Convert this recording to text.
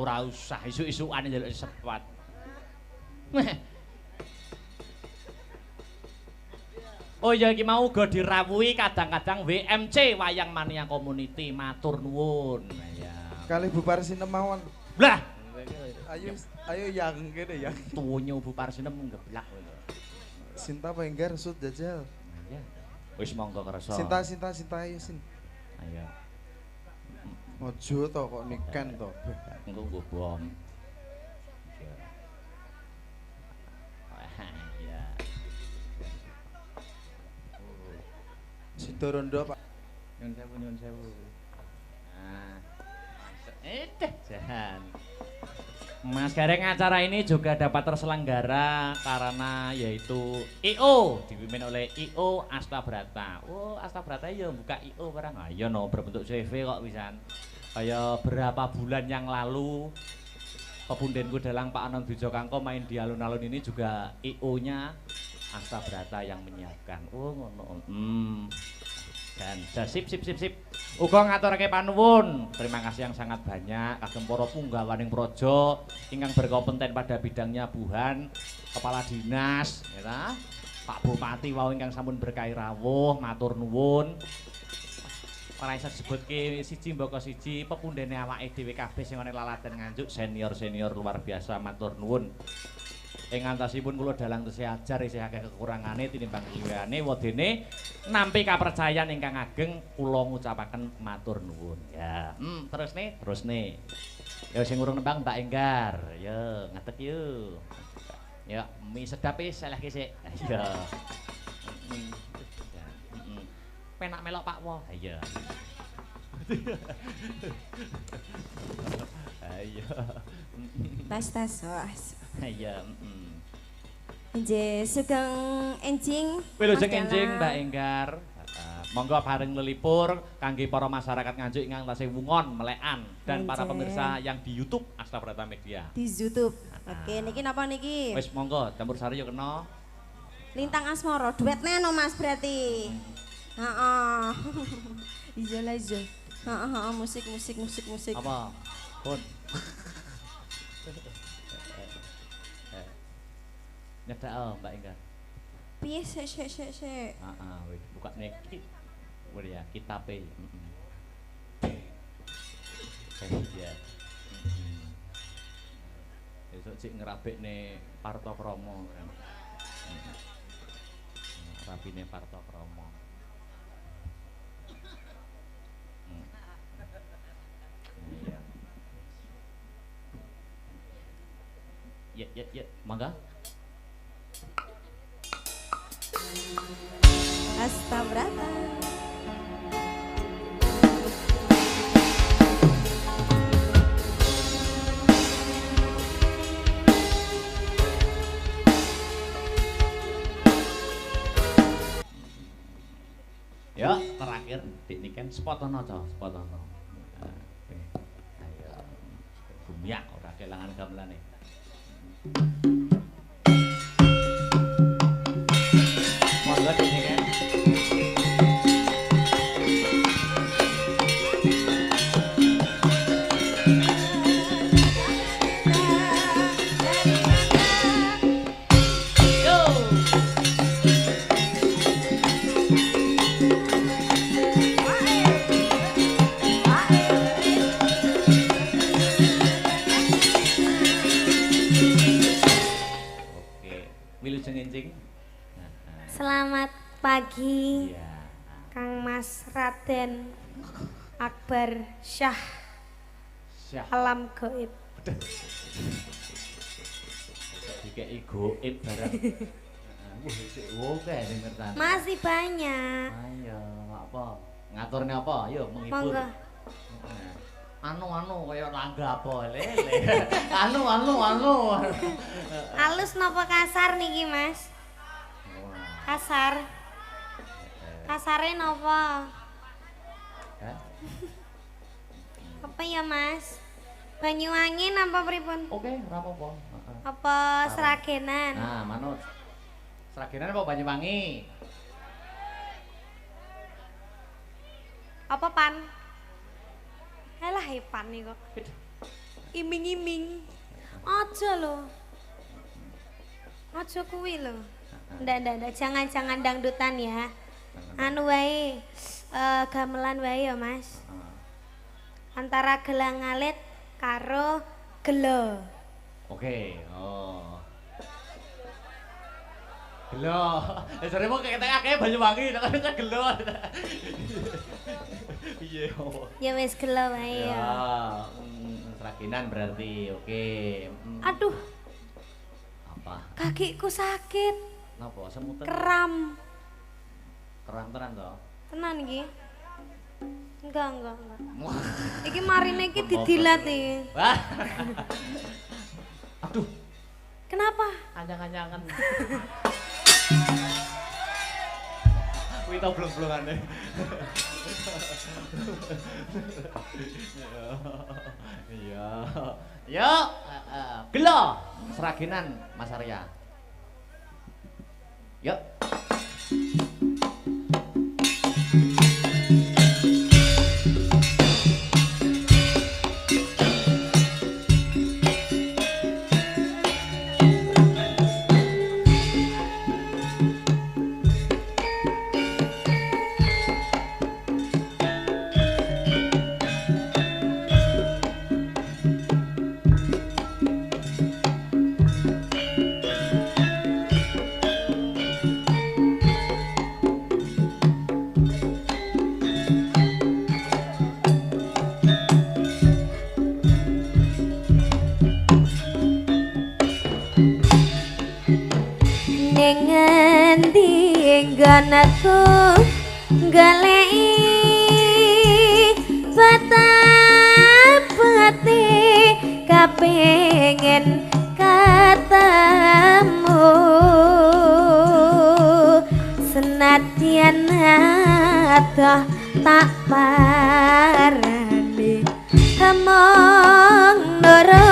ora usah isuk-isukan njaluk sepot. Oh ya iki mau uga dirawuhi kadang-kadang WMC Wayang Mania Community matur nuwun. Ya. Kali Bu Parsinem mawon. Lah, Ayo yang kene yang. tuwunyo Bu Parsinem ngeblak kowe. Sinta Penggar sud jajal. Ya. Wis monggo kersa. Sinta ayo sin. Ayo. Ojo to kok niken to. Engko nggo bom. Ya. Sido rondo Pak. Nyun sewu. Nah. Jahan. Mas Gareng, acara ini juga dapat terselenggara karena yaitu IO dipimpin oleh IO Astabrata. Oh, Astabrata ya buka IO barang. Ah iya no berbentuk CV kok pisan. Kayak berapa bulan yang lalu pepundhenku dalang Pak Anand Wijokangko main di alun-alun ini juga IO-nya Astabrata yang menyiapkan. Oh ngono. Dan sip. Uga ngaturake panuwun. Terima kasih yang sangat banyak kagem para punggawaning praja ingkang berkompeten pada bidangnya Buhan, kepala dinas, ya Pak Bupati wau ingkang sampun berkahi rawuh, matur nuwun. Ora isa disebutke siji mbaka siji pepundhene awake dhewe kabeh sing ana lalaten Nganjuk senior luar biasa matur nuwun. Ing antasipun kula dalang tesih ajar isih akeh kekurangane tinimbang liyane wedene nampi kapercayan ingkang ageng kula ngucapaken matur nuwun. Ya, terus nih. Ya sing urung nembang Mbak Enggar. Ya, ngadeg yuk. Ya, mie sedap wis selehke sik. Ya. Penak melok Pak Wo. Iya. Ayo. Tas. Iya, Nggih, sugeng enjing. Wilujeng enjing Mbak Enggar. Monggo bareng lelipur kangge para masyarakat Nganjuk ingkang tasih wungon melekan dan para pemirsa yang di YouTube Astabrata Media. Di YouTube. Oke, niki napa niki? Wis monggo campur sari yo kena. Lintang Asmara, duetnya no Mas berarti. Heeh. Iya. Heeh, musik. Apa? Pun. Nyedak Mbak Enggar. Piye sik. Heeh, wis buka nek. Wis ya, kitabe. Iya. Esuk cik ngerabekne Partokrama. Rapine Partokrama. Iya. Ya, mangga. Astabrata. Ya, terakhir dik niken spotono to, spotono. Ayo. Bumiak ora kelangan gamelane. Monggo dik niken. Selamat pagi, Iya. Kang Mas Raden Akbar Syah Syah. Alam Gaib. Dikei goib barang. Wah, sik oke ning ngertane. Masih banyak. Ayo, apa? Ngaturne apa? Ayo menghibur. Monggo. Anu kaya langga apa lele. Anu. Halus napa kasar niki, Mas? Kasar. Kasare napa? Hah? Apa ya, Mas? Banyuwangi napa pripun? Oke, ora apa-apa. Apa seragenan? Nah, manut. Seragenan apa Banyuwangi? Apa pan? Alah pan nih kok. iming-iming. Aja lo. Aja kuwi lo. Ndak, jangan dangdutan ya. Anu wae, gamelan wae ya Mas. Antara gelang alit karo gelo. Oke, oh. Gelo. Jare mau ketek-ketek Banyuwangi, nek kok gelo. Iya. Ya wis gelo wae ya. Seraginan berarti. Oke. Aduh, Apa? kakiku sakit. Napa semutan? Kram. Keram tenan to? Tenan iki. Enggak. Iki marine iki didilat iki. Wah. Aduh, Kenapa? anjang-anjangan. Kuwi to blong-blongane. Iya. Yuk, gelo seraginan Mas Arya. Yuk. Ning endi nggonku goleki patah-pati kapengin ketemu senadyan adoh tak parani among nurut